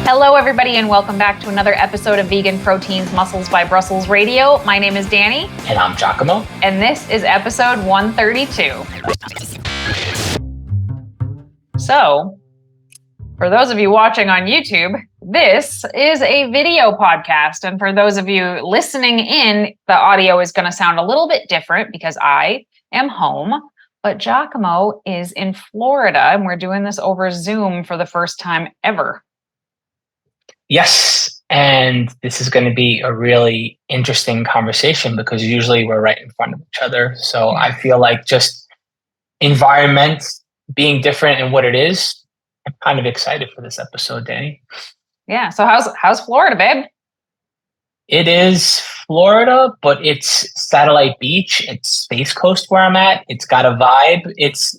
Hello, everybody, and welcome back to another episode of Vegan Proteins Muscles by Brussels Radio. My name is Danny. And I'm Giacomo. And this is episode 132. So, for those of you watching on YouTube, this is a video podcast. And for those of you listening in, the audio is going to sound a little bit different because I am home. But Giacomo is in Florida, and we're doing this over Zoom for the first time ever. Yes, and this is going to be a really interesting conversation because usually we're right in front of each other. So I feel like just environment being different in what it is, I'm kind of excited for this episode, Danny. Yeah, so how's Florida, babe? It is Florida, but it's Satellite Beach. It's Space Coast where I'm at. It's got a vibe. It's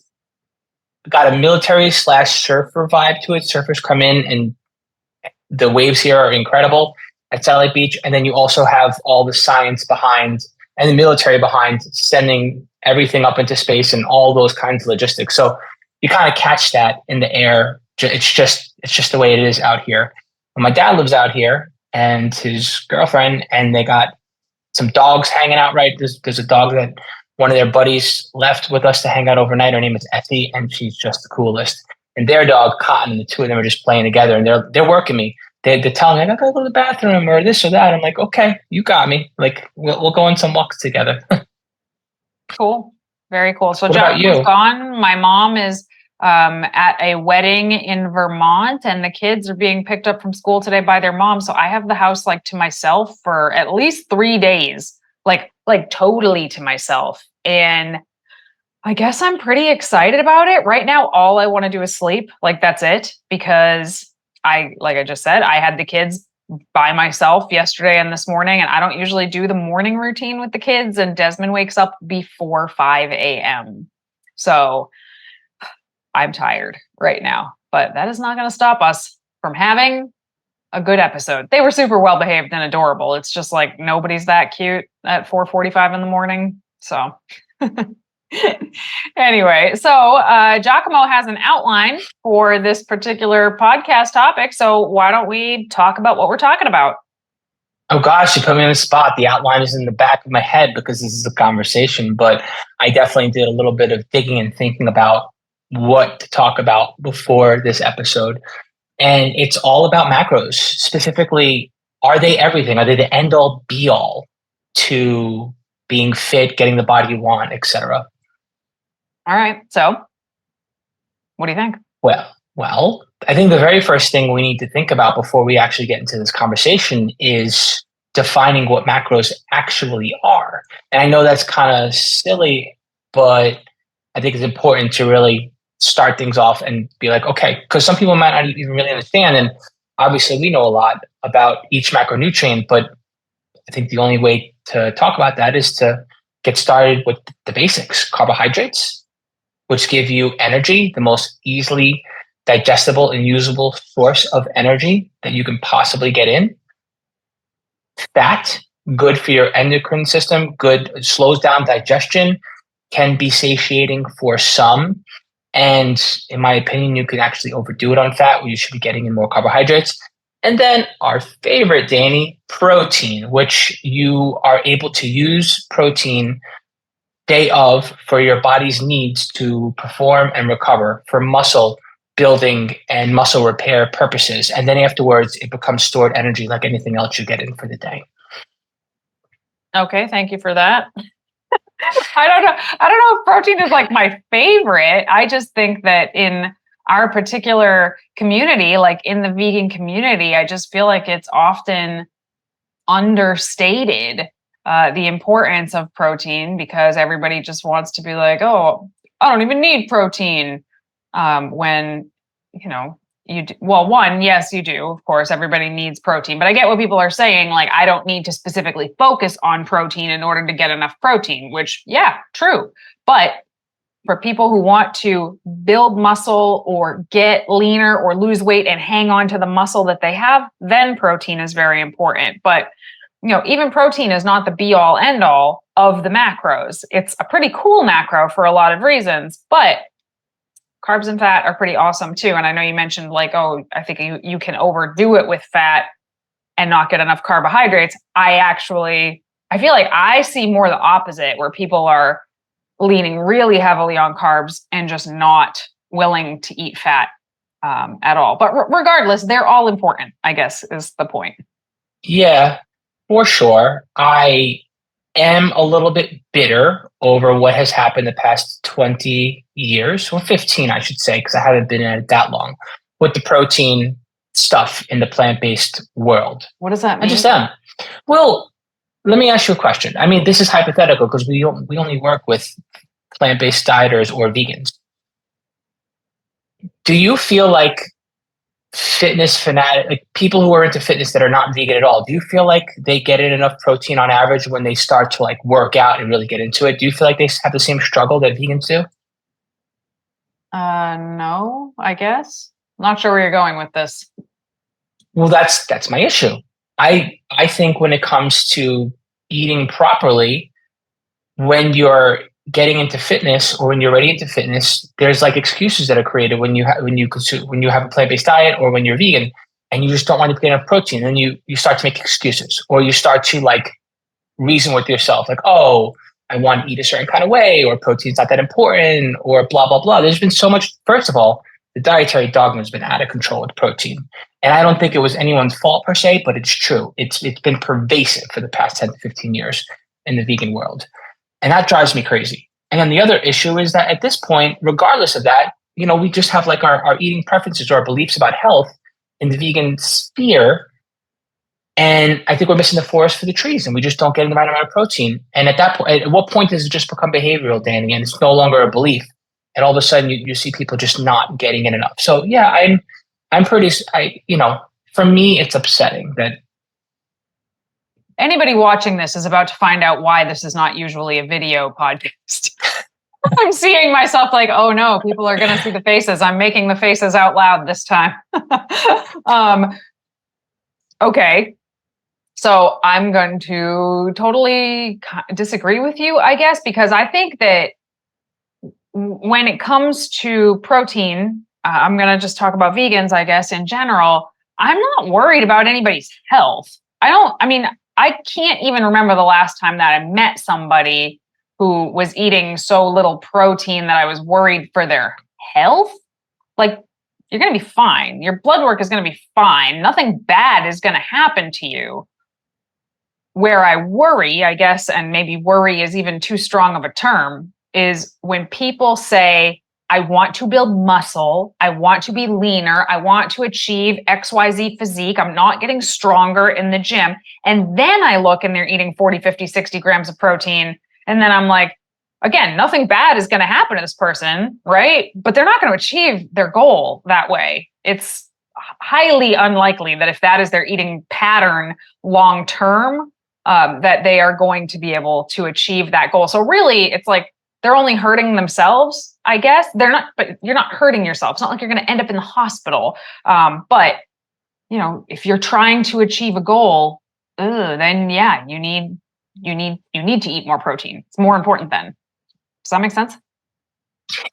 got a military/surfer vibe to it. Surfers come in and the waves here are incredible at Satellite Beach. And then you also have all the science behind and the military behind sending everything up into space and all those kinds of logistics. So you kind of catch that in the air. It's just the way it is out here. And my dad lives out here and his girlfriend, and they got some dogs hanging out, right? There's a dog that one of their buddies left with us to hang out overnight. Her name is Effie, and she's just the coolest. And their dog, Cotton, and the two of them are just playing together, and they're working me. They're telling me, I gotta go to the bathroom or this or that. I'm like, okay, you got me. Like, we'll go on some walks together. Cool. Very cool. So What about you? John's gone. My mom is at a wedding in Vermont, and the kids are being picked up from school today by their mom. So I have the house like to myself for at least 3 days, like totally to myself. And I guess I'm pretty excited about it. Right now, all I want to do is sleep. Like, that's it. Because like I just said, I had the kids by myself yesterday and this morning, and I don't usually do the morning routine with the kids. And Desmond wakes up before 5 a.m. So I'm tired right now, but that is not going to stop us from having a good episode. They were super well behaved and adorable. It's just like nobody's that cute at 4:45 in the morning. So anyway, so Giacomo has an outline for this particular podcast topic. So why don't we talk about what we're talking about? Oh gosh, you put me on the spot. The outline is in the back of my head because this is a conversation, but I definitely did a little bit of digging and thinking about what to talk about before this episode. And it's all about macros. Specifically, are they everything? Are they the end all be all to being fit, getting the body you want, etc.? All right. So what do you think? Well, I think the very first thing we need to think about before we actually get into this conversation is defining what macros actually are. And I know that's kind of silly, but I think it's important to really start things off and be like, okay, because some people might not even really understand. And obviously we know a lot about each macronutrient, but I think the only way to talk about that is to get started with the basics. Carbohydrates, which give you energy, the most easily digestible and usable source of energy that you can possibly get in. Fat, good for your endocrine system, good, slows down digestion, can be satiating for some. And in my opinion, you can actually overdo it on fat, where you should be getting in more carbohydrates. And then our favorite, Danny, protein, which you are able to use protein day of for your body's needs to perform and recover for muscle building and muscle repair purposes. And then afterwards, it becomes stored energy like anything else you get in for the day. Okay, thank you for that. I don't know if protein is like my favorite. I just think that in our particular community, like in the vegan community, I just feel like it's often understated the importance of protein, because everybody just wants to be like, oh, I don't even need protein. When, you know, yes, you do. Of course, everybody needs protein, but I get what people are saying. Like, I don't need to specifically focus on protein in order to get enough protein, which, yeah, true. But for people who want to build muscle or get leaner or lose weight and hang on to the muscle that they have, then protein is very important. But, you know, even protein is not the be all end all of the macros. It's a pretty cool macro for a lot of reasons, but carbs and fat are pretty awesome too. And I know you mentioned like, oh, I think you can overdo it with fat and not get enough carbohydrates. I feel like I see more the opposite, where people are leaning really heavily on carbs and just not willing to eat fat at all. But regardless, they're all important, I guess, is the point. Yeah, for sure. I am a little bit bitter over what has happened the past 20 years, or 15, I should say, because I haven't been in it that long, with the protein stuff in the plant-based world. What does that mean? I just am. Well, let me ask you a question. I mean, this is hypothetical because we only work with plant-based dieters or vegans. Do you feel like fitness fanatic, like people who are into fitness that are not vegan at all, do you feel like they get in enough protein on average when they start to like work out and really get into it? Do you feel like they have the same struggle that vegans do? No, I guess. Not sure where you're going with this. Well, that's my issue. I think when it comes to eating properly, when you're getting into fitness or when you're already into fitness, there's like excuses that are created when you have a plant-based diet or when you're vegan and you just don't want to get enough protein. And you start to make excuses, or you start to like reason with yourself, like, oh, I want to eat a certain kind of way, or protein's not that important, or blah, blah, blah. There's been so much. First of all, the dietary dogma has been out of control with protein. And I don't think it was anyone's fault per se, but it's true. It's been pervasive for the past 10 to 15 years in the vegan world. And that drives me crazy. And then the other issue is that at this point, regardless of that, we just have like our eating preferences or our beliefs about health in the vegan sphere. And I think we're missing the forest for the trees, and we just don't get the right amount of protein. And at that point, at what point does it just become behavioral, Danny? And it's no longer a belief. And all of a sudden you see people just not getting in enough. So yeah, for me, it's upsetting that anybody watching this is about to find out why this is not usually a video podcast. I'm seeing myself like, oh no, people are going to see the faces. I'm making the faces out loud this time. Okay. So I'm going to totally disagree with you, I guess, because I think that when it comes to protein, I'm going to just talk about vegans, I guess, in general. I'm not worried about anybody's health. I can't even remember the last time that I met somebody who was eating so little protein that I was worried for their health. Like, you're going to be fine. Your blood work is going to be fine. Nothing bad is going to happen to you. Where I worry, I guess, and maybe worry is even too strong of a term, is when people say, I want to build muscle, I want to be leaner, I want to achieve XYZ physique, I'm not getting stronger in the gym. And then I look and they're eating 40, 50, 60 grams of protein. And then I'm like, again, nothing bad is going to happen to this person, right? But they're not going to achieve their goal that way. It's highly unlikely that if that is their eating pattern long term, that they are going to be able to achieve that goal. So really, it's like they're only hurting themselves, I guess. But you're not hurting yourself. It's not like you're going to end up in the hospital. But if you're trying to achieve a goal, then yeah, you need to eat more protein. It's more important then. Does that make sense?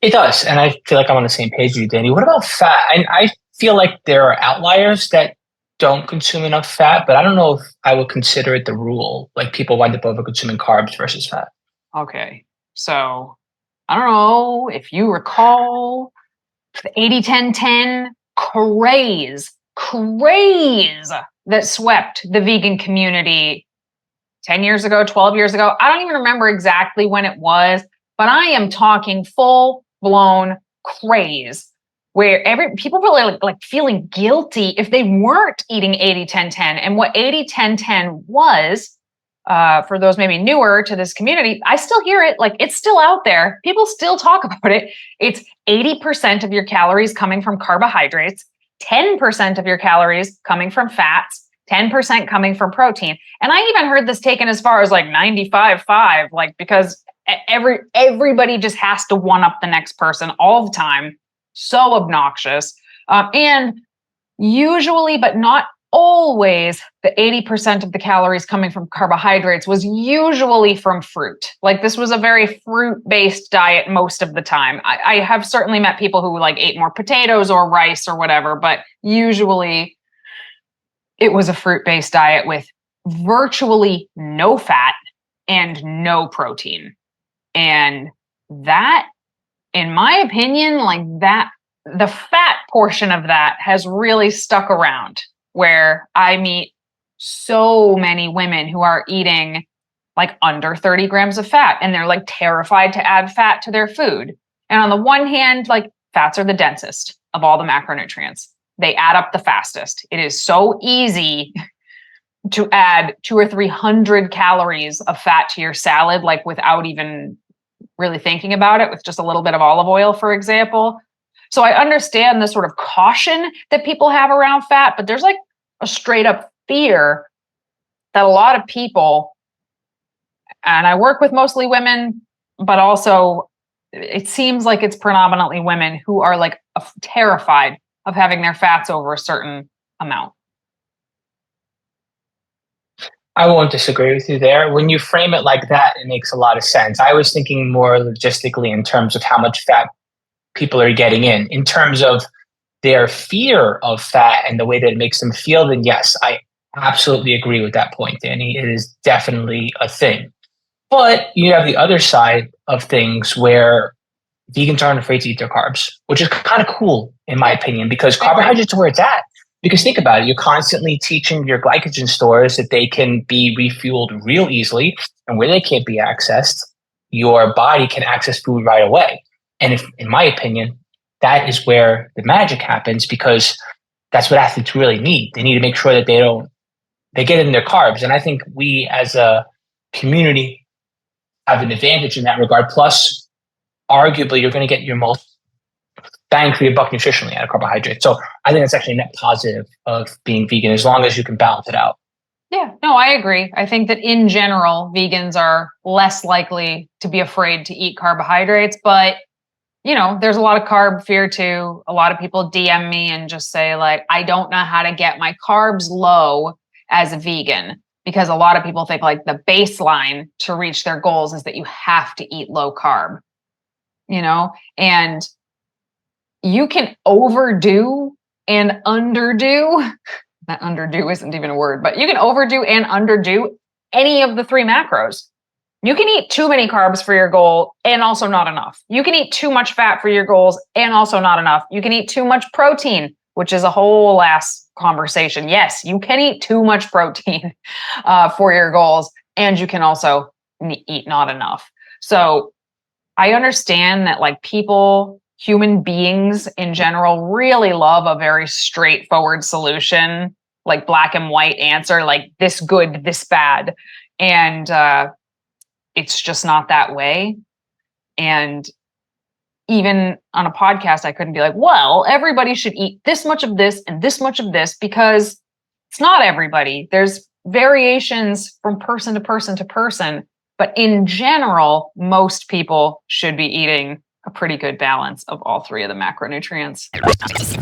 It does. And I feel like I'm on the same page with you, Danny. What about fat? And I feel like there are outliers that don't consume enough fat, but I don't know if I would consider it the rule. Like people wind up over consuming carbs versus fat. Okay. So I don't know if you recall the 80-10-10 craze that swept the vegan community 10 years ago, 12 years ago. I don't even remember exactly when it was, but I am talking full blown craze where people were like feeling guilty if they weren't eating 80-10-10. And what 80-10-10 was, for those maybe newer to this community, I still hear it, like it's still out there. People still talk about it. It's 80% of your calories coming from carbohydrates, 10% of your calories coming from fats, 10% coming from protein. And I even heard this taken as far as like 95-5, like because everybody just has to one up the next person all the time. So obnoxious. And usually, but not always the 80% of the calories coming from carbohydrates was usually from fruit. Like this was a very fruit-based diet most of the time. I have certainly met people who like ate more potatoes or rice or whatever, but usually it was a fruit-based diet with virtually no fat and no protein. And that, in my opinion, like that, the fat portion of that has really stuck around, where I meet so many women who are eating like under 30 grams of fat and they're like terrified to add fat to their food. And on the one hand, like fats are the densest of all the macronutrients. They add up the fastest. It is so easy to add 200 or 300 calories of fat to your salad, like without even really thinking about it, with just a little bit of olive oil, for example. So I understand the sort of caution that people have around fat, but there's like a straight up fear that a lot of people, and I work with mostly women, but also it seems like it's predominantly women who are like terrified of having their fats over a certain amount. I won't disagree with you there. When you frame it like that, it makes a lot of sense. I was thinking more logistically in terms of how much fat people are getting in terms of their fear of fat and the way that it makes them feel. Then yes, I absolutely agree with that point, Danny. It is definitely a thing. But you have the other side of things where vegans aren't afraid to eat their carbs, which is kind of cool in my opinion, because carbohydrates are where it's at. Because think about it, you're constantly teaching your glycogen stores that they can be refueled real easily, and where they can't be accessed, your body can access food right away. And if, in my opinion, that is where the magic happens, because that's what athletes really need. They need to make sure that they get in their carbs. And I think we as a community have an advantage in that regard. Plus, arguably, you're going to get your most bang for your buck nutritionally out of carbohydrates. So I think that's actually a net positive of being vegan, as long as you can balance it out. Yeah, no, I agree. I think that in general, vegans are less likely to be afraid to eat carbohydrates, but you know, there's a lot of carb fear too. A lot of people DM me and just say like, I don't know how to get my carbs low as a vegan, because a lot of people think like the baseline to reach their goals is that you have to eat low carb, you know, and you can overdo and underdo. That underdo isn't even a word, but you can overdo and underdo any of the three macros. You can eat too many carbs for your goal and also not enough. You can eat too much fat for your goals and also not enough. You can eat too much protein, which is a whole ass conversation. Yes, you can eat too much protein for your goals, and you can also eat not enough. So I understand that like people, human beings in general, really love a very straightforward solution, like black and white answer, like this good, this bad. And it's just not that way. And even on a podcast, I couldn't be like, well, everybody should eat this much of this and this much of this, because it's not everybody. There's variations from person to person to person. But in general, most people should be eating a pretty good balance of all three of the macronutrients.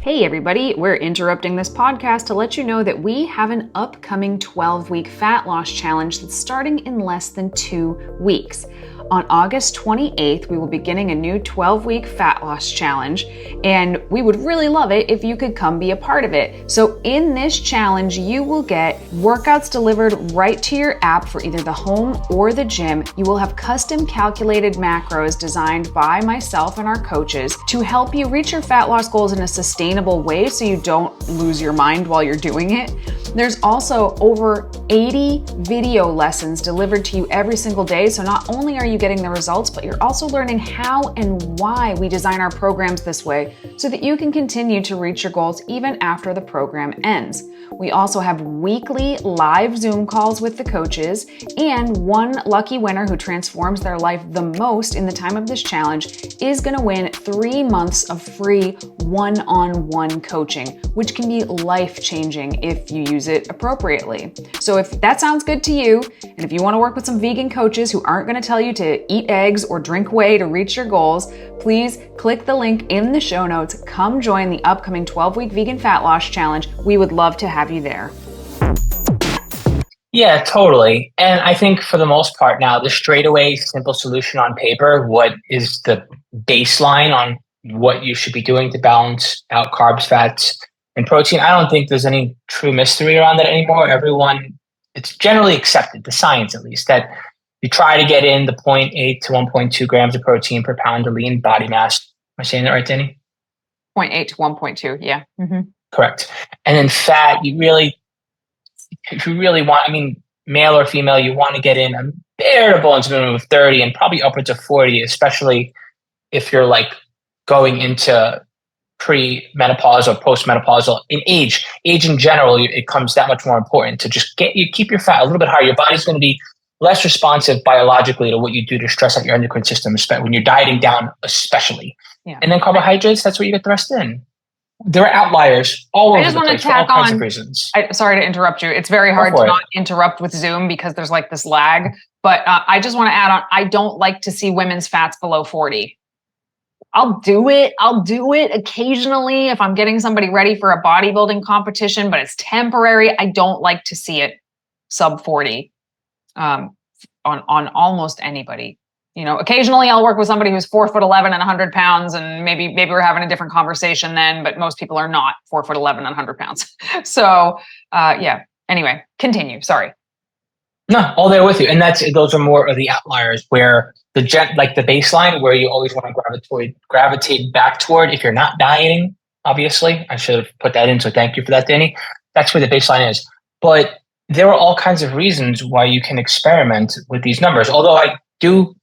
Hey everybody, we're interrupting this podcast to let you know that we have an upcoming 12-week fat loss challenge that's starting in less than 2 weeks. On August 28th, we will be beginning a new 12-week fat loss challenge, and we would really love it if you could come be a part of it. So in this challenge, you will get workouts delivered right to your app for either the home or the gym. You will have custom calculated macros designed by myself and our coaches to help you reach your fat loss goals in a sustainable way so you don't lose your mind while you're doing it. There's also over 80 video lessons delivered to you every single day. So not only are you getting the results, but you're also learning how and why we design our programs this way so that you can continue to reach your goals even after the program ends. We also have weekly live Zoom calls with the coaches, and one lucky winner who transforms their life the most in the time of this challenge is going to win 3 months of free one-on-one coaching, which can be life-changing if you use use it appropriately. So if that sounds good to you, and if you want to work with some vegan coaches who aren't going to tell you to eat eggs or drink whey to reach your goals, please click the link in the show notes. Come join the upcoming 12-week vegan fat loss challenge. We would love to have you there. Yeah, totally. And I think for the most part now, the straightaway simple solution on paper, what is the baseline on what you should be doing to balance out carbs, fats, and protein? I don't think there's any true mystery around that anymore. It's generally accepted, the science at least, that you try to get in the 0.8 to 1.2 grams of protein per pound of lean body mass. Am I saying that right, Danny? 0.8 to 1.2, yeah. Mm-hmm. Correct. And then fat, if you really want, I mean, male or female, you want to get in a bare bones minimum of 30 and probably upwards of 40, especially if you're like going into pre-menopause or post-menopausal. In age in general, it comes that much more important to just keep your fat a little bit higher. Your body's going to be less responsive biologically to what you do to stress out your endocrine system, when you're dieting down, especially. Yeah. And then carbohydrates, that's where you get the rest in. There are outliers all over the place for all kinds of reasons. Sorry to interrupt you. It's very hard to not interrupt with Zoom because there's like this lag. But I just want to add on, I don't like to see women's fats below 40. I'll do it occasionally if I'm getting somebody ready for a bodybuilding competition, but it's temporary. I don't like to see it sub 40 on almost anybody. You know, occasionally I'll work with somebody who's 4'11" and 100 pounds, and maybe we're having a different conversation then, but most people are not 4'11" and 100 pounds. So yeah, anyway, continue. Sorry. No, all there with you. And those are more of the outliers where the baseline where you always want to gravitate back toward if you're not dieting, obviously. I should have put that in, so thank you for that, Danny. That's where the baseline is. But there are all kinds of reasons why you can experiment with these numbers. Although I do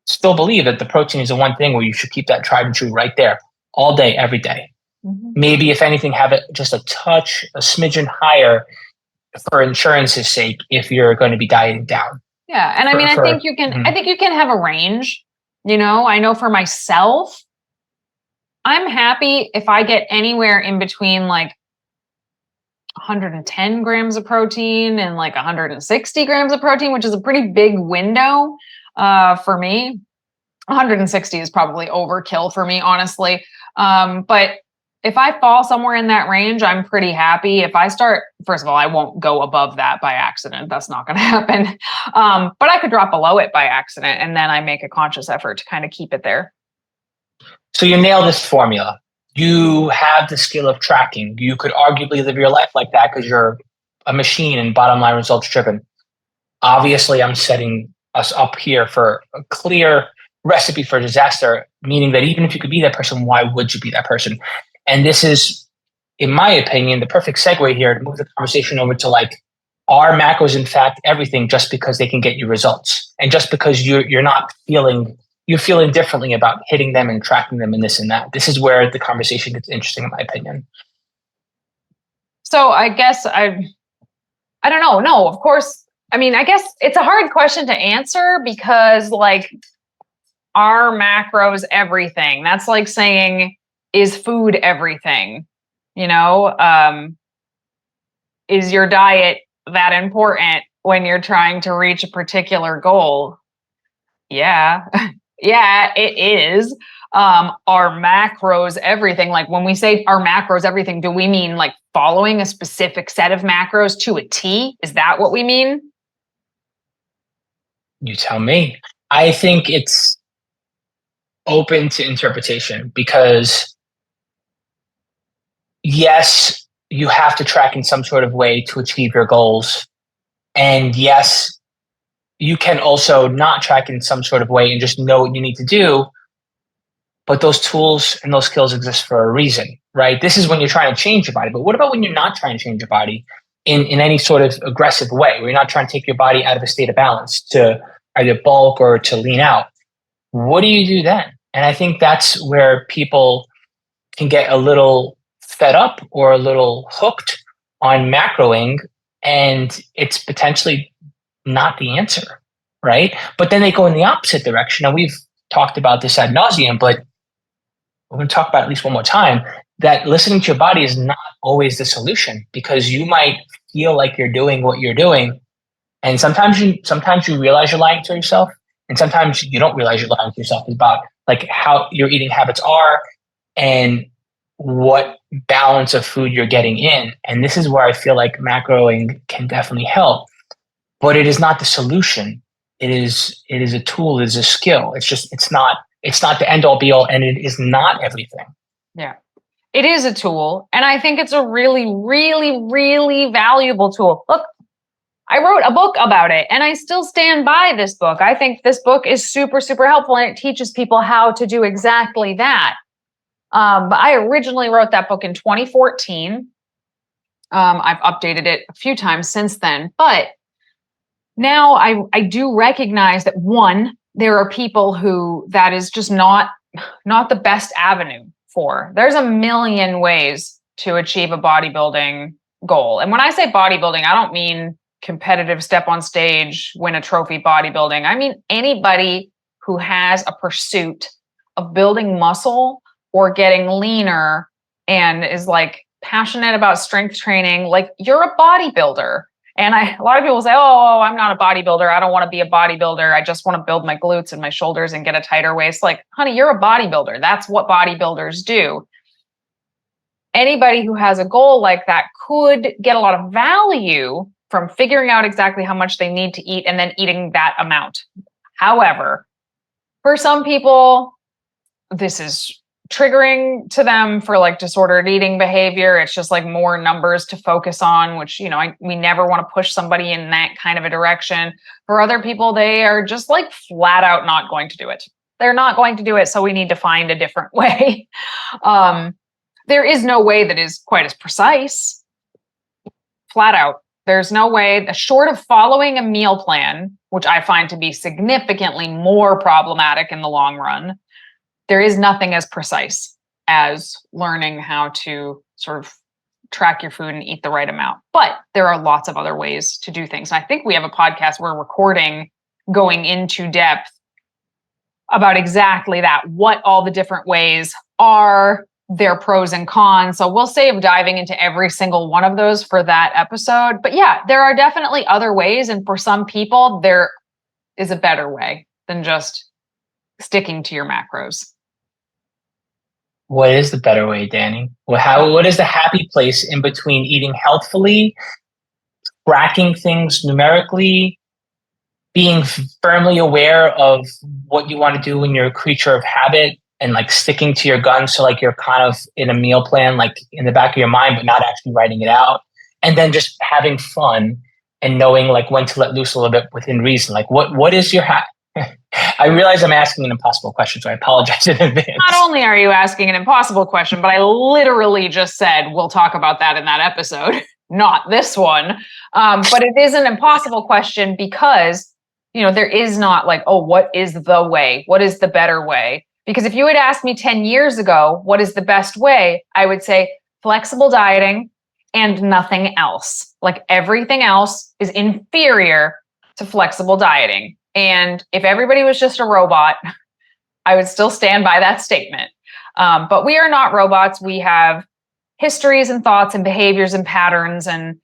still believe that the protein is the one thing where you should keep that tried and true right there all day, every day. Mm-hmm. Maybe if anything, have it just a smidgen higher for insurance's sake if you're going to be dieting down. Yeah. And I think you can, I think you can have a range. You know, I know for myself, I'm happy if I get anywhere in between like 110 grams of protein and like 160 grams of protein, which is a pretty big window for me. 160 is probably overkill for me, honestly. But if I fall somewhere in that range, I'm pretty happy. If I start, first of all, I won't go above that by accident. That's not going to happen. But I could drop below it by accident, and then I make a conscious effort to kind of keep it there. So you nail this formula. You have the skill of tracking. You could arguably live your life like that because you're a machine and bottom line results driven. Obviously, I'm setting us up here for a clear recipe for disaster, meaning that even if you could be that person, why would you be that person? And this is, in my opinion, the perfect segue here to move the conversation over to like, are macros in fact everything just because they can get you results? And just because you're feeling differently about hitting them and tracking them and this and that. This is where the conversation gets interesting, in my opinion. So I guess I don't know. No, of course. I mean, I guess it's a hard question to answer because like, are macros everything? That's like saying, is food everything? You know, is your diet that important when you're trying to reach a particular goal? Yeah. Yeah, it is. Are macros everything? Like when we say are macros everything, do we mean like following a specific set of macros to a T? Is that what we mean? You tell me. I think it's open to interpretation because yes, you have to track in some sort of way to achieve your goals. And yes, you can also not track in some sort of way and just know what you need to do. But those tools and those skills exist for a reason, right? This is when you're trying to change your body. But what about when you're not trying to change your body in any sort of aggressive way, where you're not trying to take your body out of a state of balance to either bulk or to lean out? What do you do then? And I think that's where people can get a little fed up or a little hooked on macroing, and it's potentially not the answer, right? But then they go in the opposite direction. And we've talked about this ad nauseum, but we're going to talk about it at least one more time, that listening to your body is not always the solution, because you might feel like you're doing what you're doing, and sometimes you realize you're lying to yourself, and sometimes you don't realize you're lying to yourself. It's about like how your eating habits are and what balance of food you're getting in. And this is where I feel like macroing can definitely help, but it is not the solution. It is a tool, it is a skill. It's not the end all be all, and it is not everything. Yeah. It is a tool. And I think it's a really, really, really valuable tool. Look, I wrote a book about it and I still stand by this book. I think this book is super, super helpful and it teaches people how to do exactly that. But I originally wrote that book in 2014. I've updated it a few times since then, but now I do recognize that, one, there are people who that is just not the best avenue for. There's a million ways to achieve a bodybuilding goal. And when I say bodybuilding, I don't mean competitive step on stage, win a trophy bodybuilding. I mean anybody who has a pursuit of building muscle or getting leaner and is like passionate about strength training. Like, you're a bodybuilder. And a lot of people say, oh, I'm not a bodybuilder. I don't want to be a bodybuilder. I just want to build my glutes and my shoulders and get a tighter waist. Like, honey, you're a bodybuilder. That's what bodybuilders do. Anybody who has a goal like that could get a lot of value from figuring out exactly how much they need to eat and then eating that amount. However, for some people, this is triggering to them for like disordered eating behavior. It's just like more numbers to focus on, which, we never want to push somebody in that kind of a direction. For other people, they are just like flat out not going to do it. They're not going to do it. So we need to find a different way. There is no way that is quite as precise. Flat out. There's no way, short of following a meal plan, which I find to be significantly more problematic in the long run, there is nothing as precise as learning how to sort of track your food and eat the right amount. But there are lots of other ways to do things. And I think we have a podcast we're recording going into depth about exactly that, what all the different ways are, their pros and cons. So we'll save diving into every single one of those for that episode. But yeah, there are definitely other ways. And for some people, there is a better way than just sticking to your macros. What is the better way, Danny? What is the happy place in between eating healthfully, tracking things numerically, being firmly aware of what you want to do when you're a creature of habit, and like sticking to your guns? So like you're kind of in a meal plan, like in the back of your mind, but not actually writing it out. And then just having fun and knowing like when to let loose a little bit within reason. Like what is your I realize I'm asking an impossible question, so I apologize in advance. Not only are you asking an impossible question, but I literally just said, we'll talk about that in that episode, not this one. But it is an impossible question because, there is not like, oh, what is the way? What is the better way? Because if you had asked me 10 years ago, what is the best way? I would say flexible dieting and nothing else. Like everything else is inferior to flexible dieting. And if everybody was just a robot, I would still stand by that statement. But we are not robots. We have histories and thoughts and behaviors and patterns, and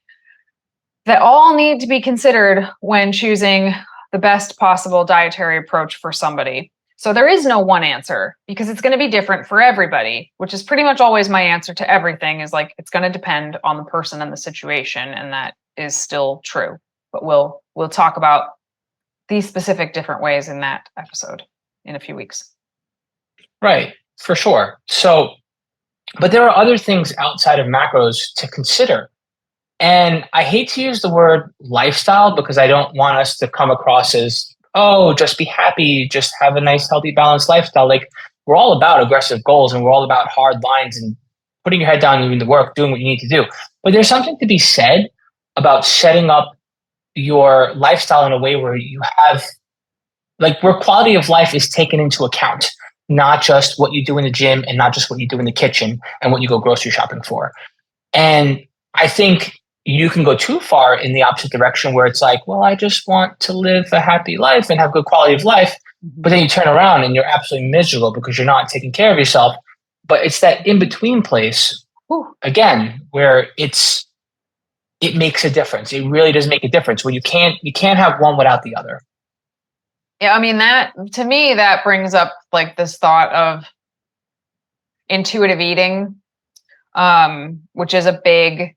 that all need to be considered when choosing the best possible dietary approach for somebody. So there is no one answer because it's going to be different for everybody, which is pretty much always my answer to everything, is like, it's going to depend on the person and the situation. And that is still true, but we'll talk about these specific different ways in that episode in a few weeks. Right, for sure. So, but there are other things outside of macros to consider. And I hate to use the word lifestyle because I don't want us to come across as, oh, just be happy, just have a nice, healthy, balanced lifestyle. Like, we're all about aggressive goals and we're all about hard lines and putting your head down and doing the work, doing what you need to do. But there's something to be said about setting up your lifestyle in a way where you have, like, where quality of life is taken into account, not just what you do in the gym and not just what you do in the kitchen and what you go grocery shopping for. And I think you can go too far in the opposite direction where it's like, well, I just want to live a happy life and have good quality of life. But then you turn around and you're absolutely miserable because you're not taking care of yourself. But it's that in-between place again, where it makes a difference. It really does make a difference when you can't have one without the other. Yeah, I mean, that to me, that brings up like this thought of intuitive eating, which is a big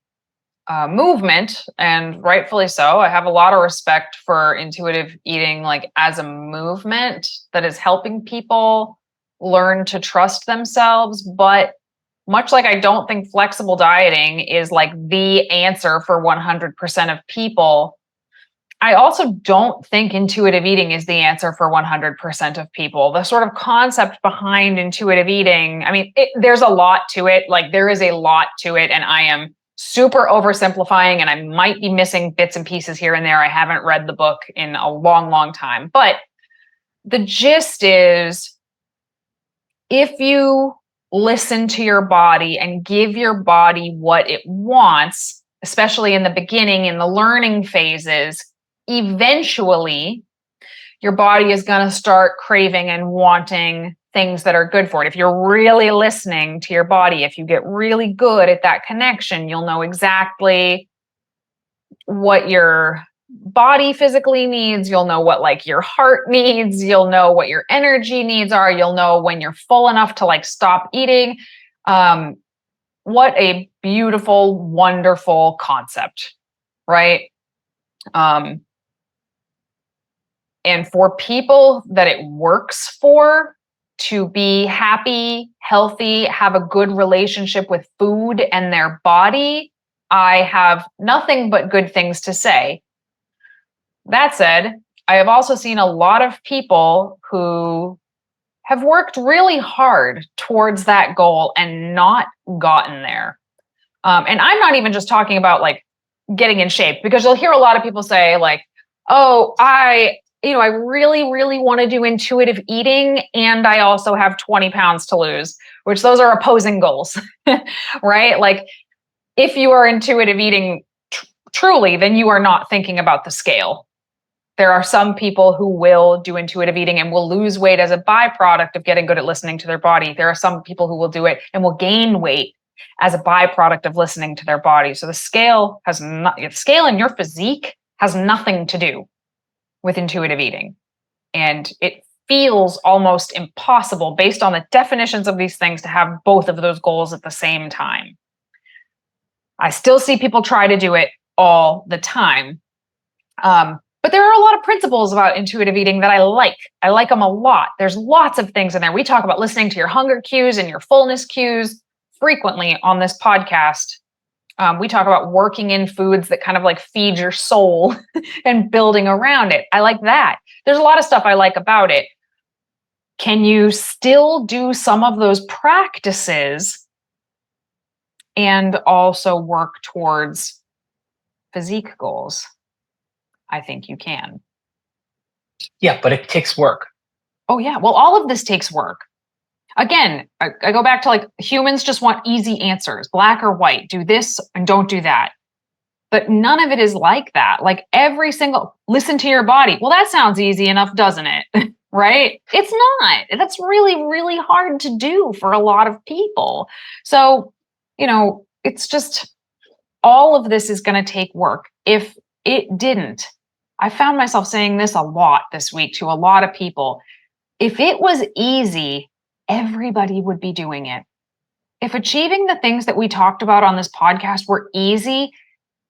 movement, and rightfully so. I have a lot of respect for intuitive eating, like as a movement that is helping people learn to trust themselves. But much like I don't think flexible dieting is like the answer for 100% of people, I also don't think intuitive eating is the answer for 100% of people. The sort of concept behind intuitive eating, I mean, there's a lot to it. Like there is a lot to it, and I am super oversimplifying, and I might be missing bits and pieces here and there. I haven't read the book in a long, long time. But the gist is, if you listen to your body and give your body what it wants, especially in the beginning, in the learning phases, eventually your body is going to start craving and wanting things that are good for it. If you're really listening to your body, if you get really good at that connection, you'll know exactly what your body physically needs. You'll know what like your heart needs. You'll know what your energy needs are. You'll know when you're full enough to like stop eating. What a beautiful, wonderful concept, right? And for people that it works for, to be happy, healthy, have a good relationship with food and their body, I have nothing but good things to say. That said, I have also seen a lot of people who have worked really hard towards that goal and not gotten there. And I'm not even just talking about like getting in shape, because you'll hear a lot of people say like, oh, I really, really want to do intuitive eating, and I also have 20 pounds to lose, which those are opposing goals, right? Like if you are intuitive eating truly, then you are not thinking about the scale. There are some people who will do intuitive eating and will lose weight as a byproduct of getting good at listening to their body. There are some people who will do it and will gain weight as a byproduct of listening to their body. So the scale in your physique has nothing to do with intuitive eating. And it feels almost impossible based on the definitions of these things to have both of those goals at the same time. I still see people try to do it all the time. But there are a lot of principles about intuitive eating that I like. I like them a lot. There's lots of things in there. We talk about listening to your hunger cues and your fullness cues frequently on this podcast. We talk about working in foods that kind of like feed your soul and building around it. I like that. There's a lot of stuff I like about it. Can you still do some of those practices and also work towards physique goals? I think you can. Yeah, but it takes work. Oh yeah. Well, all of this takes work. Again, I go back to like humans just want easy answers, black or white, do this and don't do that. But none of it is like that. Like every single, listen to your body. Well, that sounds easy enough, doesn't it? Right? It's not. That's really, really hard to do for a lot of people. So, it's just, all of this is going to take work. If it didn't, I found myself saying this a lot this week to a lot of people. If it was easy, everybody would be doing it. If achieving the things that we talked about on this podcast were easy,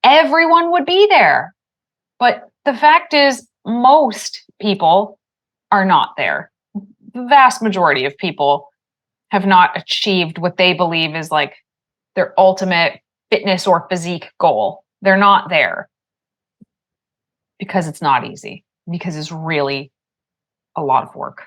everyone would be there. But the fact is, most people are not there. The vast majority of people have not achieved what they believe is like their ultimate fitness or physique goal. They're not there because it's not easy, because it's really a lot of work.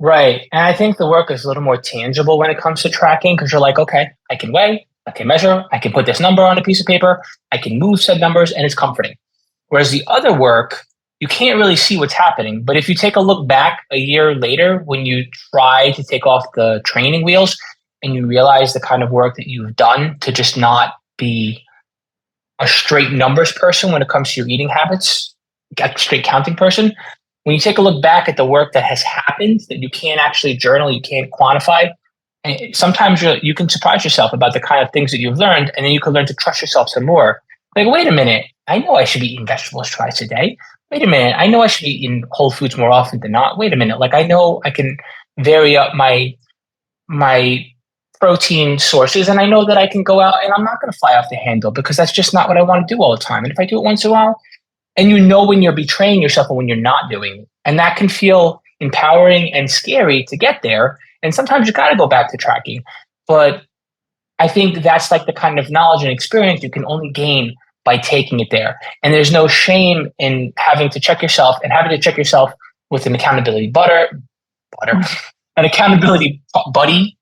Right. And I think the work is a little more tangible when it comes to tracking, because you're like, okay, I can weigh, I can measure, I can put this number on a piece of paper, I can move said numbers, and it's comforting. Whereas the other work, you can't really see what's happening. But if you take a look back a year later, when you try to take off the training wheels and you realize the kind of work that you've done to just not be a straight numbers person when it comes to your eating habits, a straight counting person, when you take a look back at the work that has happened that you can't actually journal, you can't quantify, And sometimes you can surprise yourself about the kind of things that you've learned, and then you can learn to trust yourself some more. Like, wait a minute, I know I should be eating vegetables twice a day. Wait a minute, I know I should be eating whole foods more often than not. Wait a minute, like I know I can vary up my protein sources, and I know that I can go out and I'm not going to fly off the handle because that's just not what I want to do all the time. And if I do it once in a while, and you know when you're betraying yourself and when you're not doing it, and that can feel empowering and scary to get there. And sometimes you got to go back to tracking, but I think that's like the kind of knowledge and experience you can only gain by taking it there. And there's no shame in having to check yourself and having to check yourself with an accountability an accountability buddy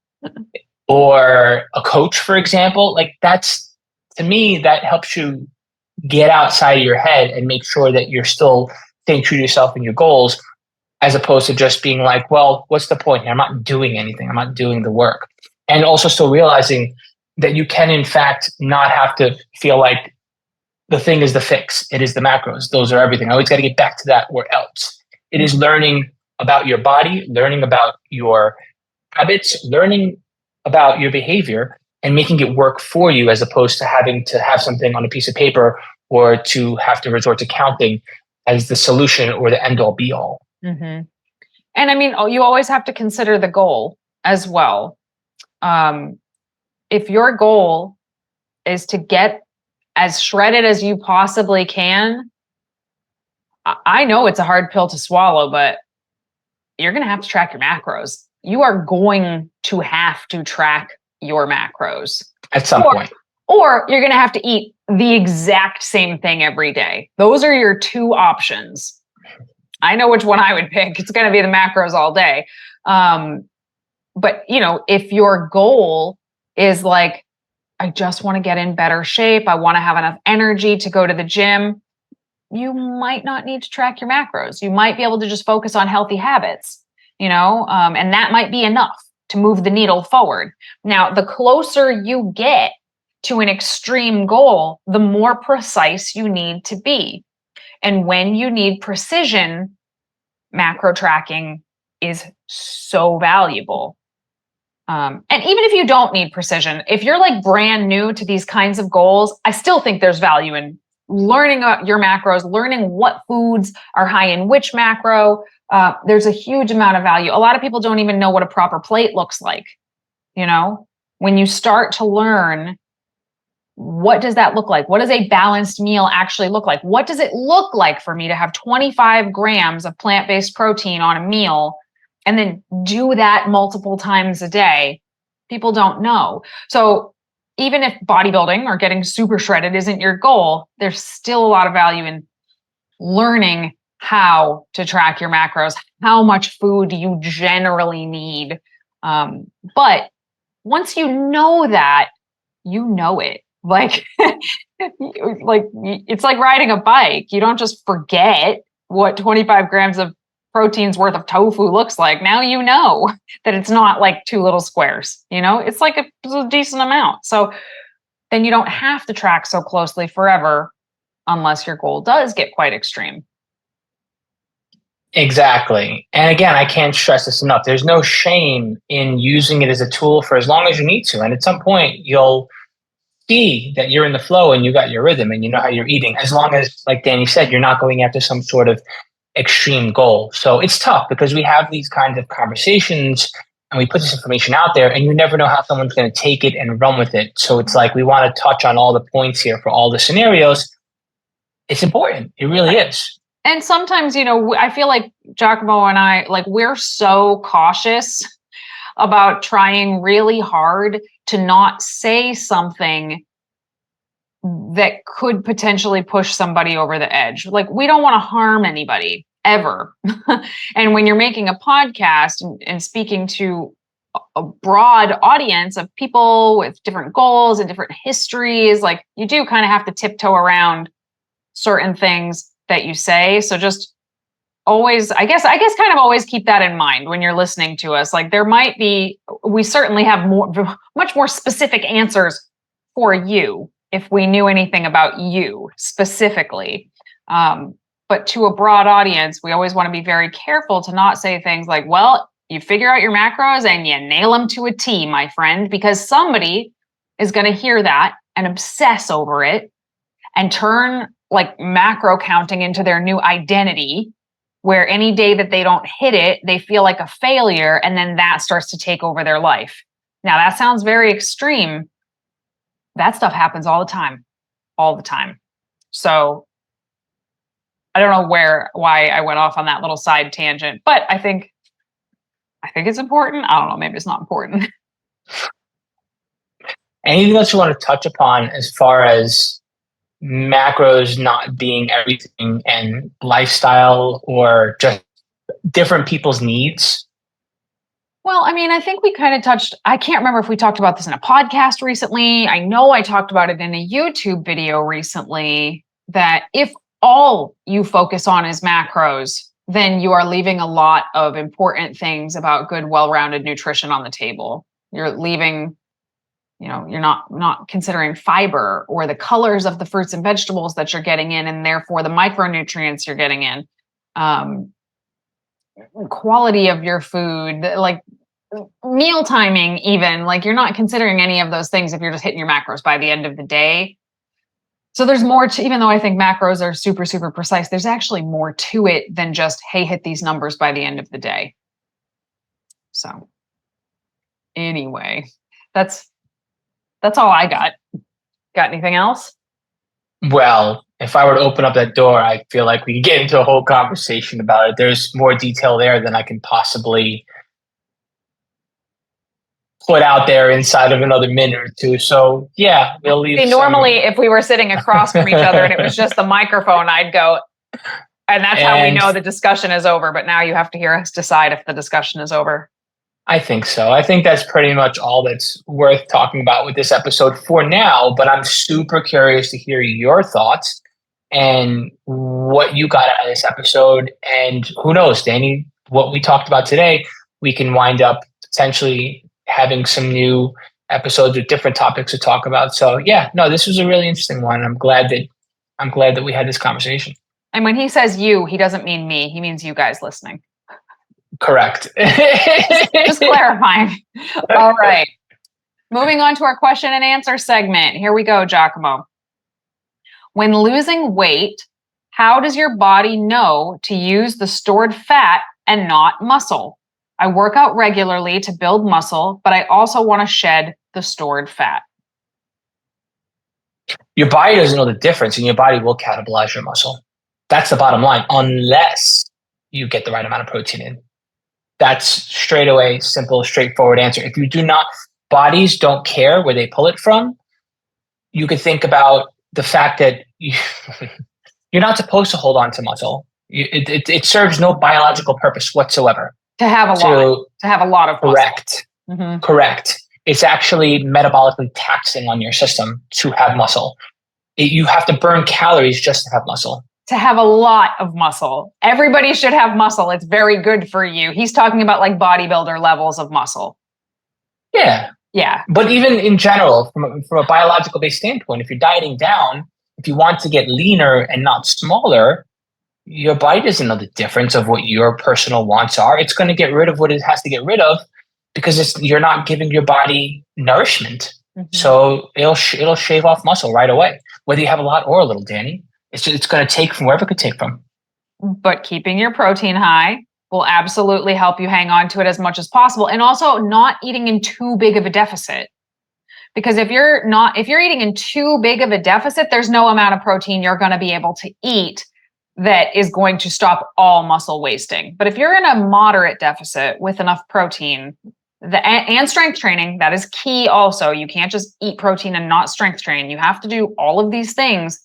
or a coach, for example. Like that's, to me, that helps you get outside of your head and make sure that you're still staying true to yourself and your goals, as opposed to just being like, well, what's the point? I'm not doing anything. I'm not doing the work. And also still realizing that you can, in fact, not have to feel like the thing is the fix. It is the macros. Those are everything. I always got to get back to that, or else. It is learning about your body, learning about your habits, learning about your behavior, and making it work for you, as opposed to having to have something on a piece of paper or to have to resort to counting as the solution or the end all be all. Mm-hmm. And I mean, you always have to consider the goal as well. If your goal is to get as shredded as you possibly can, I know it's a hard pill to swallow, but you're going to have to track your macros. You are going to have to track your macros At some point. Or you're going to have to eat the exact same thing every day. Those are your two options. I know which one I would pick. It's going to be the macros all day. But if your goal is like, I just want to get in better shape, I want to have enough energy to go to the gym, you might not need to track your macros. You might be able to just focus on healthy habits, and that might be enough to move the needle forward. Now, the closer you get to an extreme goal, the more precise you need to be. And when you need precision, macro tracking is so valuable. And even if you don't need precision, if you're like brand new to these kinds of goals, I still think there's value in learning your macros, learning what foods are high in which macro. There's a huge amount of value. A lot of people don't even know what a proper plate looks like. When you start to learn, what does that look like? What does a balanced meal actually look like? What does it look like for me to have 25 grams of plant-based protein on a meal and then do that multiple times a day? People don't know. So even if bodybuilding or getting super shredded isn't your goal, there's still a lot of value in learning how to track your macros, how much food you generally need. But once you know that, you know it. Like it's like riding a bike. You don't just forget what 25 grams of protein's worth of tofu looks like. Now you know that it's not like two little squares. It's like a decent amount. So then you don't have to track so closely forever unless your goal does get quite extreme. Exactly. And again, I can't stress this enough. There's no shame in using it as a tool for as long as you need to. And at some point, you'll see that you're in the flow and you got your rhythm and you know how you're eating, as long as, like Danny said, you're not going after some sort of extreme goal. So it's tough because we have these kinds of conversations and we put this information out there and you never know how someone's going to take it and run with it. So it's like we want to touch on all the points here for all the scenarios. It's important. It really is. And sometimes, I feel like Giacomo and I, we're so cautious about trying really hard to not say something that could potentially push somebody over the edge. We don't want to harm anybody ever. And when you're making a podcast and speaking to a broad audience of people with different goals and different histories, you do kind of have to tiptoe around certain things that you say. So just always, I guess kind of always keep that in mind when you're listening to us. We certainly have much more specific answers for you if we knew anything about you specifically. But to a broad audience, we always want to be very careful to not say things like, well, You figure out your macros and you nail them to a T, my friend, because somebody is going to hear that and obsess over it and turn like macro counting into their new identity, where any day that they don't hit it, they feel like a failure. And then that starts to take over their life. Now, that sounds very extreme. That stuff happens all the time. So I don't know why I went off on that little side tangent, but I think it's important. I don't know, maybe it's not important. Anything else you want to touch upon as far as macros not being everything and lifestyle or just different people's needs? Well, I mean, I think we kind of touched, I can't remember if we talked about this in a podcast recently. I know I talked about it in a YouTube video recently, that if all you focus on is macros, then you are leaving a lot of important things about good, well-rounded nutrition on the table. You're leaving, you're not considering fiber or the colors of the fruits and vegetables that you're getting in, and therefore the micronutrients you're getting in. Quality of your food, like meal timing, even, like you're not considering any of those things if you're just hitting your macros by the end of the day. So there's more to, even though I think macros are super, super precise, there's actually more to it than just, hey, hit these numbers by the end of the day. So anyway, that's all I got. Got anything else? Well, if I were to open up that door, I feel like we could get into a whole conversation about it. There's more detail there than I can possibly put out there inside of another minute or two. So yeah, we'll leave. See, normally if we were sitting across from each other and it was just the microphone, I'd go, and that's how we know the discussion is over. But now you have to hear us decide if the discussion is over. I think so. I think that's pretty much all that's worth talking about with this episode for now, but I'm super curious to hear your thoughts and what you got out of this episode. And who knows, Danny, what we talked about today, we can wind up potentially having some new episodes with different topics to talk about. So yeah, no, this was a really interesting one. I'm glad that we had this conversation. And when he says you, he doesn't mean me. He means you guys listening. Correct. Just clarifying. All right. Moving on to our question and answer segment. Here we go, Giacomo. When losing weight, how does your body know to use the stored fat and not muscle? I work out regularly to build muscle, but I also want to shed the stored fat. Your body doesn't know the difference, and your body will catabolize your muscle. That's the bottom line, unless you get the right amount of protein in. That's straight away, simple, straightforward answer. If you do not, bodies don't care where they pull it from. You could think about the fact that you're not supposed to hold on to muscle. It serves no biological purpose whatsoever. To have a lot of muscle. Correct. Mm-hmm. Correct. It's actually metabolically taxing on your system to have muscle. You have to burn calories just to have muscle. To have a lot of muscle. Everybody should have muscle. It's very good for you. He's talking about like bodybuilder levels of muscle. Yeah. Yeah. But even in general, from a biological based standpoint, if you're dieting down, if you want to get leaner and not smaller, your body doesn't know the difference of what your personal wants are. It's going to get rid of what it has to get rid of because you're not giving your body nourishment. Mm-hmm. So it'll shave off muscle right away, whether you have a lot or a little, Danny. It's going to take from wherever it could take from. But keeping your protein high will absolutely help you hang on to it as much as possible. And also not eating in too big of a deficit. Because if you're eating in too big of a deficit, there's no amount of protein you're going to be able to eat that is going to stop all muscle wasting. But if you're in a moderate deficit with enough protein, and strength training, that is key also. You can't just eat protein and not strength train. You have to do all of these things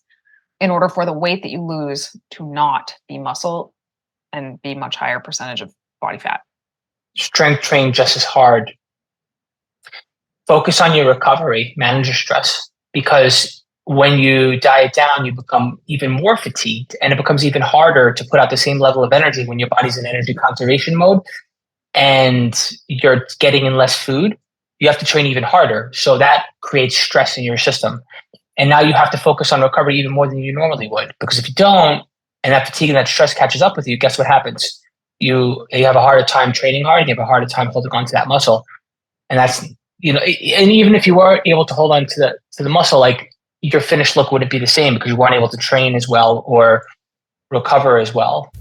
in order for the weight that you lose to not be muscle and be much higher percentage of body fat. Strength train just as hard. Focus on your recovery, manage your stress, because when you diet down, you become even more fatigued and it becomes even harder to put out the same level of energy when your body's in energy conservation mode and you're getting in less food. You have to train even harder. So that creates stress in your system. And now you have to focus on recovery even more than you normally would. Because if you don't, and that fatigue and that stress catches up with you, guess what happens? you have a harder time training hard, and you have a harder time holding on to that muscle. And that's, and even if you were able to hold on to the muscle, like your finished look wouldn't be the same because you weren't able to train as well or recover as well.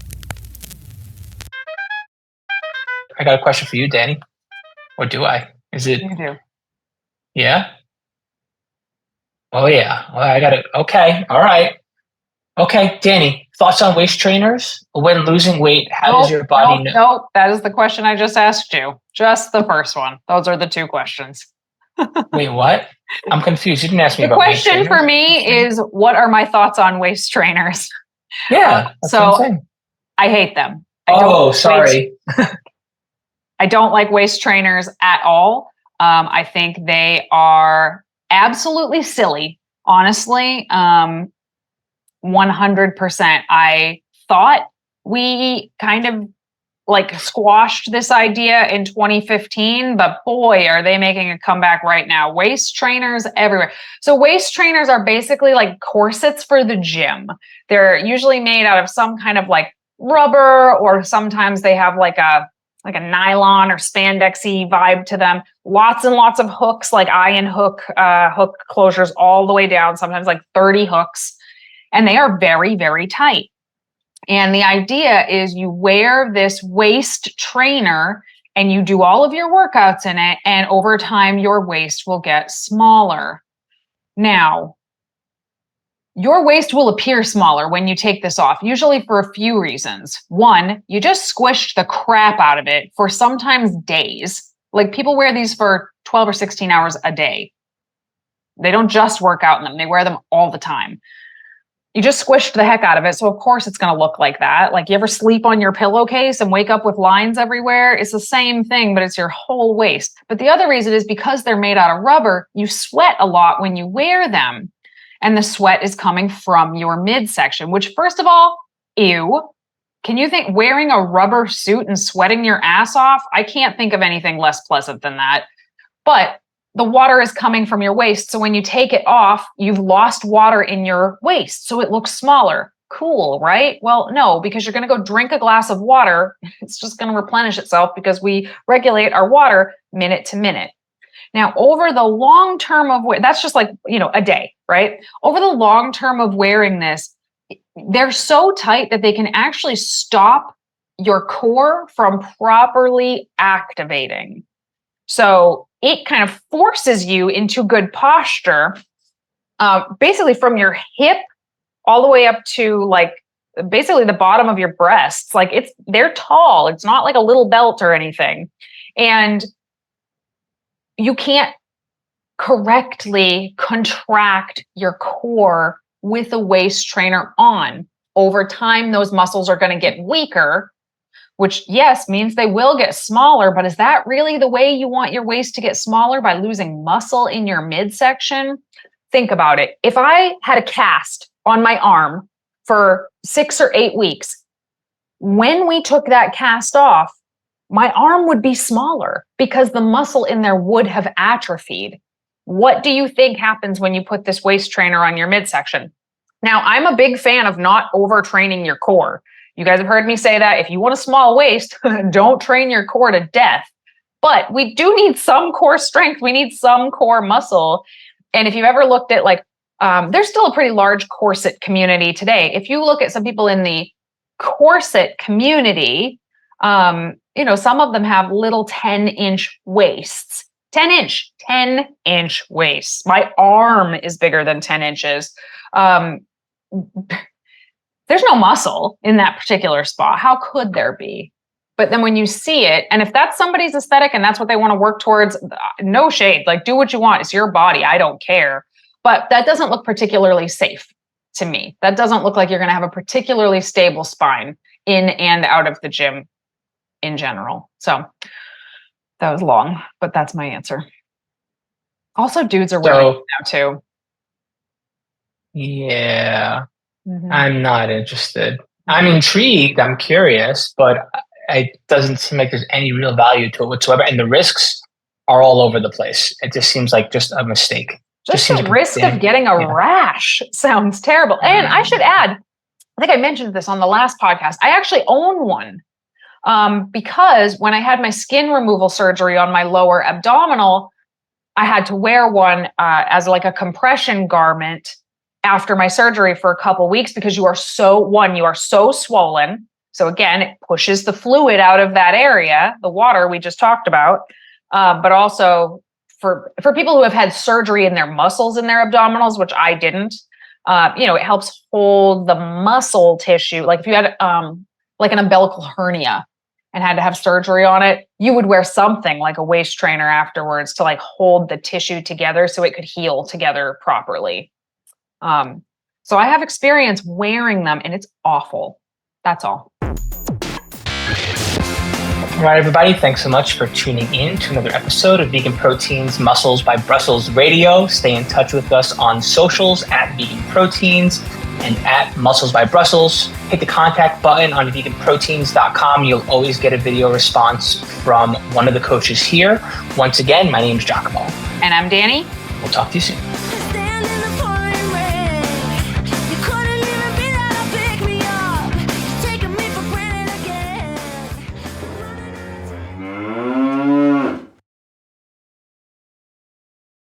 I got a question for you, Danny. Or do I? Is it? You do. Yeah? Oh, yeah. Well, I got it. Okay. All right. Okay, Danny, thoughts on waist trainers? When losing weight, how does your body know? No, that is the question I just asked you. Just the first one. Those are the two questions. Wait, what? I'm confused. You didn't ask me the about waist question trainers. For me is, what are my thoughts on waist trainers? Yeah. So I hate them. Sorry. I don't like waist trainers at all. I think they are absolutely silly, honestly. 100%. I thought we kind of like squashed this idea in 2015, but boy, are they making a comeback right now. Waist trainers everywhere. So waist trainers are basically like corsets for the gym. They're usually made out of some kind of like rubber, or sometimes they have like a nylon or spandexy vibe to them. Lots and lots of hooks, like iron hook closures all the way down, sometimes like 30 hooks. And they are very, very tight. And the idea is you wear this waist trainer and you do all of your workouts in it. And over time, your waist will get smaller. Now, your waist will appear smaller when you take this off, usually for a few reasons. One, you just squished the crap out of it for sometimes days. Like people wear these for 12 or 16 hours a day. They don't just work out in them. They wear them all the time. You just squished the heck out of it. So of course it's going to look like that. Like you ever sleep on your pillowcase and wake up with lines everywhere? It's the same thing, but it's your whole waist. But the other reason is because they're made out of rubber, you sweat a lot when you wear them. And the sweat is coming from your midsection, which first of all, ew. Can you think wearing a rubber suit and sweating your ass off? I can't think of anything less pleasant than that. But the water is coming from your waist. So when you take it off, you've lost water in your waist. So it looks smaller. Cool, right? Well, no, because you're going to go drink a glass of water. It's just going to replenish itself because we regulate our water minute to minute. Now, over the long term of that's just like, a day, right? Over the long term of wearing this, they're so tight that they can actually stop your core from properly activating. So it kind of forces you into good posture, basically from your hip all the way up to like basically the bottom of your breasts. Like they're tall. It's not like a little belt or anything. And you can't correctly contract your core with a waist trainer on. Over time, those muscles are going to get weaker, which, yes, means they will get smaller. But is that really the way you want your waist to get smaller, by losing muscle in your midsection? Think about it. If I had a cast on my arm for 6 or 8 weeks, when we took that cast off, my arm would be smaller because the muscle in there would have atrophied. What do you think happens when you put this waist trainer on your midsection? Now, I'm a big fan of not overtraining your core. You guys have heard me say that if you want a small waist, don't train your core to death. But we do need some core strength. We need some core muscle. And if you've ever looked at there's still a pretty large corset community today. If you look at some people in the corset community, some of them have little 10-inch waists. 10-inch waists. My arm is bigger than 10 inches. There's no muscle in that particular spot. How could there be? But then when you see it, and if that's somebody's aesthetic and that's what they want to work towards, no shade, do what you want. It's your body. I don't care. But that doesn't look particularly safe to me. That doesn't look like you're going to have a particularly stable spine in and out of the gym in general. So that was long, but that's my answer. Also, dudes are wearing it now too. Yeah. Mm-hmm. I'm not interested. I'm intrigued. I'm curious, but it doesn't seem like there's any real value to it whatsoever. And the risks are all over the place. It just seems like just a mistake. Just the risk of getting a rash sounds terrible. And I should add, I think I mentioned this on the last podcast. I actually own one. because when I had my skin removal surgery on my lower abdominal, I had to wear one as like a compression garment after my surgery for a couple weeks because you are so swollen. So again, it pushes the fluid out of that area, the water we just talked about, but also for people who have had surgery in their muscles in their abdominals, which I didn't, it helps hold the muscle tissue. Like if you had like an umbilical hernia and had to have surgery on it, you would wear something like a waist trainer afterwards to like hold the tissue together so it could heal together properly. So I have experience wearing them and it's awful. That's all. All right, everybody, thanks so much for tuning in to another episode of Vegan Proteins Muscles by Brussels Radio. Stay in touch with us on socials at Vegan Proteins and at Muscles by Brussels. Hit the contact button on veganproteins.com. You'll always get a video response from one of the coaches here. Once again, my name is Giacomo. And I'm Danny. We'll talk to you soon.